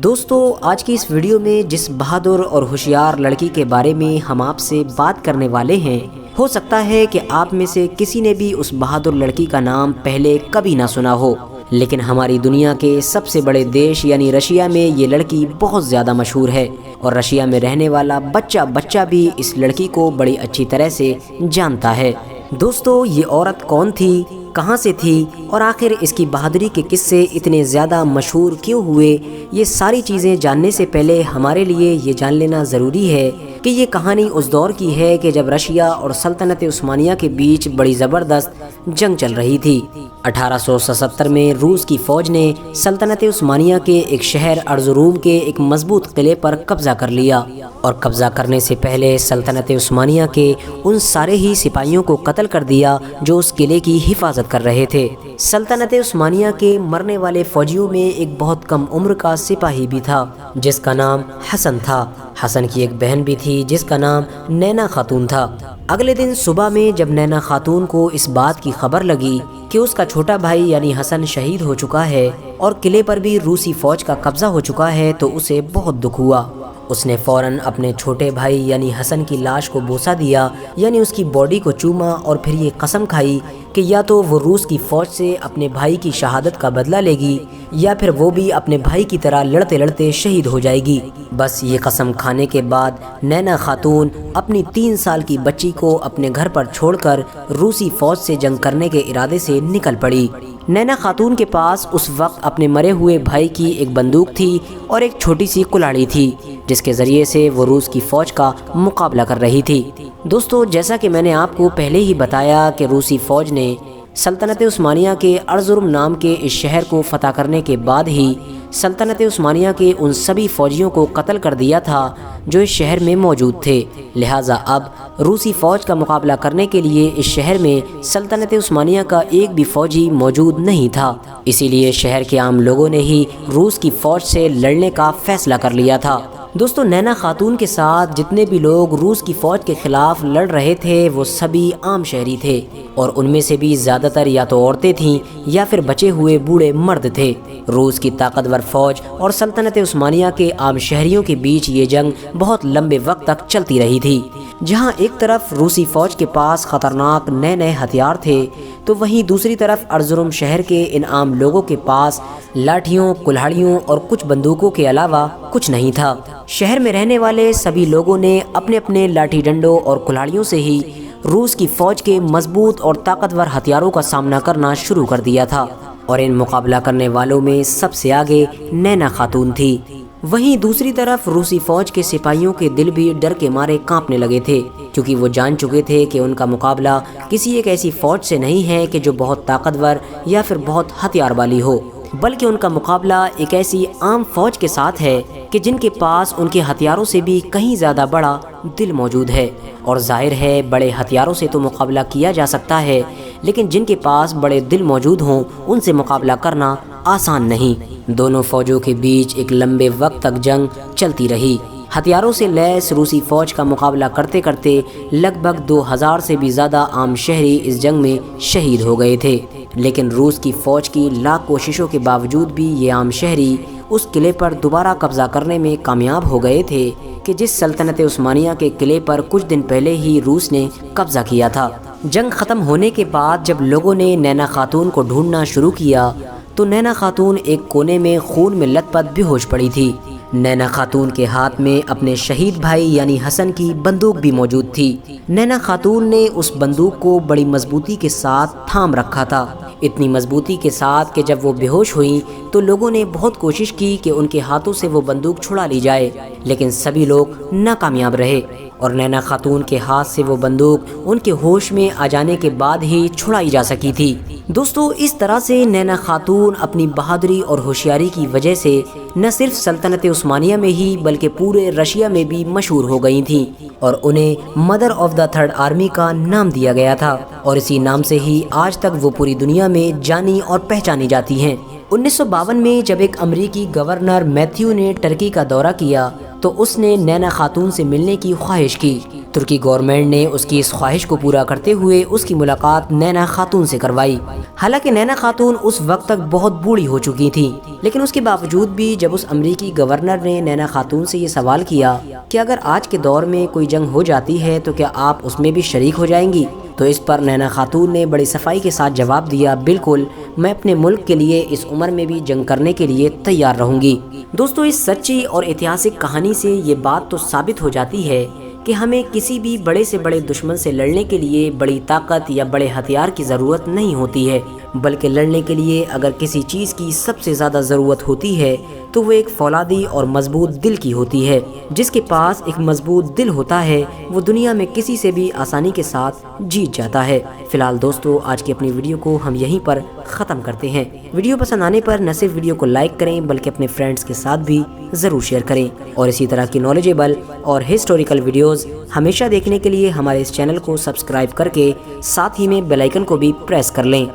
دوستو، آج کی اس ویڈیو میں جس بہادر اور ہوشیار لڑکی کے بارے میں ہم آپ سے بات کرنے والے ہیں، ہو سکتا ہے کہ آپ میں سے کسی نے بھی اس بہادر لڑکی کا نام پہلے کبھی نہ سنا ہو، لیکن ہماری دنیا کے سب سے بڑے دیش یعنی رشیا میں یہ لڑکی بہت زیادہ مشہور ہے، اور رشیا میں رہنے والا بچہ بھی اس لڑکی کو بڑی اچھی طرح سے جانتا ہے۔ دوستو، یہ عورت کون تھی، کہاں سے تھی، اور آخر اس کی بہادری کے قصے اتنے زیادہ مشہور کیوں ہوئے، یہ ساری چیزیں جاننے سے پہلے ہمارے لیے یہ جان لینا ضروری ہے کہ یہ کہانی اس دور کی ہے کہ جب رشیا اور سلطنت عثمانیہ کے بیچ بڑی زبردست جنگ چل رہی تھی۔ 1877 میں روس کی فوج نے سلطنت عثمانیہ کے ایک شہر ارزروم کے ایک مضبوط قلعے پر قبضہ کر لیا، اور قبضہ کرنے سے پہلے سلطنت عثمانیہ کے ان سارے ہی سپاہیوں کو قتل کر دیا جو اس قلعے کی حفاظت کر رہے تھے۔ سلطنت عثمانیہ کے مرنے والے فوجیوں میں ایک بہت کم عمر کا سپاہی بھی تھا جس کا نام حسن تھا۔ حسن کی ایک بہن بھی تھی جس کا نام نینا خاتون تھا۔ اگلے دن صبح میں جب نینا خاتون کو اس بات کی خبر لگی کہ اس کا چھوٹا بھائی یعنی حسن شہید ہو چکا ہے اور قلعے پر بھی روسی فوج کا قبضہ ہو چکا ہے، تو اسے بہت دکھ ہوا۔ اس نے فوراً اپنے چھوٹے بھائی یعنی حسن کی لاش کو بوسہ دیا، یعنی اس کی باڈی کو چوما، اور پھر یہ قسم کھائی کہ یا تو وہ روس کی فوج سے اپنے بھائی کی شہادت کا بدلہ لے گی یا پھر وہ بھی اپنے بھائی کی طرح لڑتے لڑتے شہید ہو جائے گی۔ بس یہ قسم کھانے کے بعد نینا خاتون اپنی 3 سال کی بچی کو اپنے گھر پر چھوڑ کر روسی فوج سے جنگ کرنے کے ارادے سے نکل پڑی۔ نینا خاتون کے پاس اس وقت اپنے مرے ہوئے بھائی کی ایک بندوق تھی اور ایک چھوٹی سی کلاڑی تھی جس کے ذریعے سے وہ روس کی فوج کا مقابلہ کر رہی تھی۔ دوستو، جیسا کہ میں نے آپ کو پہلے ہی بتایا کہ روسی فوج نے سلطنت عثمانیہ کے ارزروم نام کے اس شہر کو فتح کرنے کے بعد ہی سلطنت عثمانیہ کے ان سبھی فوجیوں کو قتل کر دیا تھا جو اس شہر میں موجود تھے، لہٰذا اب روسی فوج کا مقابلہ کرنے کے لیے اس شہر میں سلطنت عثمانیہ کا ایک بھی فوجی موجود نہیں تھا۔ اسی لیے شہر کے عام لوگوں نے ہی روس کی فوج سے لڑنے کا فیصلہ کر لیا تھا۔ دوستو، نینا خاتون کے ساتھ جتنے بھی لوگ روس کی فوج کے خلاف لڑ رہے تھے وہ سبھی عام شہری تھے، اور ان میں سے بھی زیادہ تر یا تو عورتیں تھیں یا پھر بچے ہوئے بوڑھے مرد تھے۔ روس کی طاقتور فوج اور سلطنت عثمانیہ کے عام شہریوں کے بیچ یہ جنگ بہت لمبے وقت تک چلتی رہی تھی۔ جہاں ایک طرف روسی فوج کے پاس خطرناک نئے ہتھیار تھے، تو وہیں دوسری طرف ارزروم شہر کے ان عام لوگوں کے پاس لاٹھیوں، کلہاڑیوں اور کچھ بندوقوں کے علاوہ کچھ نہیں تھا۔ شہر میں رہنے والے سبھی لوگوں نے اپنے اپنے لاٹھی ڈنڈوں اور کلہاڑیوں سے ہی روس کی فوج کے مضبوط اور طاقتور ہتھیاروں کا سامنا کرنا شروع کر دیا تھا، اور ان مقابلہ کرنے والوں میں سب سے آگے نینا خاتون تھی۔ وہیں دوسری طرف روسی فوج کے سپاہیوں کے دل بھی ڈر کے مارے کانپنے لگے تھے، کیونکہ وہ جان چکے تھے کہ ان کا مقابلہ کسی ایک ایسی فوج سے نہیں ہے کہ جو بہت طاقتور یا پھر بہت ہتھیار والی ہو، بلکہ ان کا مقابلہ ایک ایسی عام فوج کے ساتھ ہے کہ جن کے پاس ان کے ہتھیاروں سے بھی کہیں زیادہ بڑا دل موجود ہے۔ اور ظاہر ہے بڑے ہتھیاروں سے تو مقابلہ کیا جا سکتا ہے، لیکن جن کے پاس بڑے دل موجود ہوں ان سے مقابلہ کرنا آسان نہیں۔ دونوں فوجوں کے بیچ ایک لمبے وقت تک جنگ چلتی رہی۔ ہتھیاروں سے لیس روسی فوج کا مقابلہ کرتے کرتے لگ بھگ 2000 سے بھی زیادہ عام شہری اس جنگ میں شہید ہو گئے تھے، لیکن روس کی فوج کی لاکھ کوششوں کے باوجود بھی یہ عام شہری اس قلعے پر دوبارہ قبضہ کرنے میں کامیاب ہو گئے تھے کہ جس سلطنت عثمانیہ کے قلعے پر کچھ دن پہلے ہی روس نے قبضہ کیا تھا۔ جنگ ختم ہونے کے بعد جب لوگوں نے نینا خاتون کو ڈھونڈنا شروع کیا تو نینا خاتون ایک کونے میں خون میں لت پت بے ہوش پڑی تھی۔ نینا خاتون کے ہاتھ میں اپنے شہید بھائی یعنی حسن کی بندوق بھی موجود تھی۔ نینا خاتون نے اس بندوق کو بڑی مضبوطی کے ساتھ تھام رکھا تھا، اتنی مضبوطی کے ساتھ کہ جب وہ بے ہوش ہوئی تو لوگوں نے بہت کوشش کی کہ ان کے ہاتھوں سے وہ بندوق چھڑا لی جائے، لیکن سبھی لوگ ناکامیاب رہے، اور نینا خاتون کے ہاتھ سے وہ بندوق ان کے ہوش میں آ جانے کے بعد ہی چھڑائی جا سکی تھی۔ دوستو، اس طرح سے نینا خاتون اپنی بہادری اور ہوشیاری کی وجہ سے نہ صرف سلطنت عثمانیہ میں ہی بلکہ پورے رشیا میں بھی مشہور ہو گئی تھیں، اور انہیں mother of the third army کا نام دیا گیا تھا، اور اسی نام سے ہی آج تک وہ پوری دنیا میں جانی اور پہچانی جاتی ہیں۔ 1952 میں جب ایک امریکی گورنر میتھیو نے ترکی کا دورہ کیا تو اس نے نینا خاتون سے ملنے کی خواہش کی۔ ترکی گورنمنٹ نے اس کی اس خواہش کو پورا کرتے ہوئے اس کی ملاقات نینا خاتون سے کروائی۔ حالانکہ نینا خاتون اس وقت تک بہت بوڑھی ہو چکی تھیں، لیکن اس کے باوجود بھی جب اس امریکی گورنر نے نینا خاتون سے یہ سوال کیا کہ اگر آج کے دور میں کوئی جنگ ہو جاتی ہے تو کیا آپ اس میں بھی شریک ہو جائیں گی، تو اس پر نینا خاتون نے بڑی صفائی کے ساتھ جواب دیا، بالکل، میں اپنے ملک کے لیے اس عمر میں بھی جنگ کرنے کے لیے تیار رہوں گی۔ دوستو، اس سچی اور ایتہاسک کہانی سے یہ بات تو ثابت ہو جاتی ہے کہ ہمیں کسی بھی بڑے سے بڑے دشمن سے لڑنے کے لیے بڑی طاقت یا بڑے ہتھیار کی ضرورت نہیں ہوتی ہے، بلکہ لڑنے کے لیے اگر کسی چیز کی سب سے زیادہ ضرورت ہوتی ہے تو وہ ایک فولادی اور مضبوط دل کی ہوتی ہے۔ جس کے پاس ایک مضبوط دل ہوتا ہے وہ دنیا میں کسی سے بھی آسانی کے ساتھ جیت جاتا ہے۔ فی الحال دوستو، آج کی اپنی ویڈیو کو ہم یہیں پر ختم کرتے ہیں۔ ویڈیو پسند آنے پر نہ صرف ویڈیو کو لائک کریں بلکہ اپنے فرینڈز کے ساتھ بھی ضرور شیئر کریں، اور اسی طرح کی نالجیبل اور ہسٹوریکل ویڈیوز ہمیشہ دیکھنے کے لیے ہمارے اس چینل کو سبسکرائب کر کے ساتھ ہی میں بیل آئیکن کو بھی پریس کر لیں۔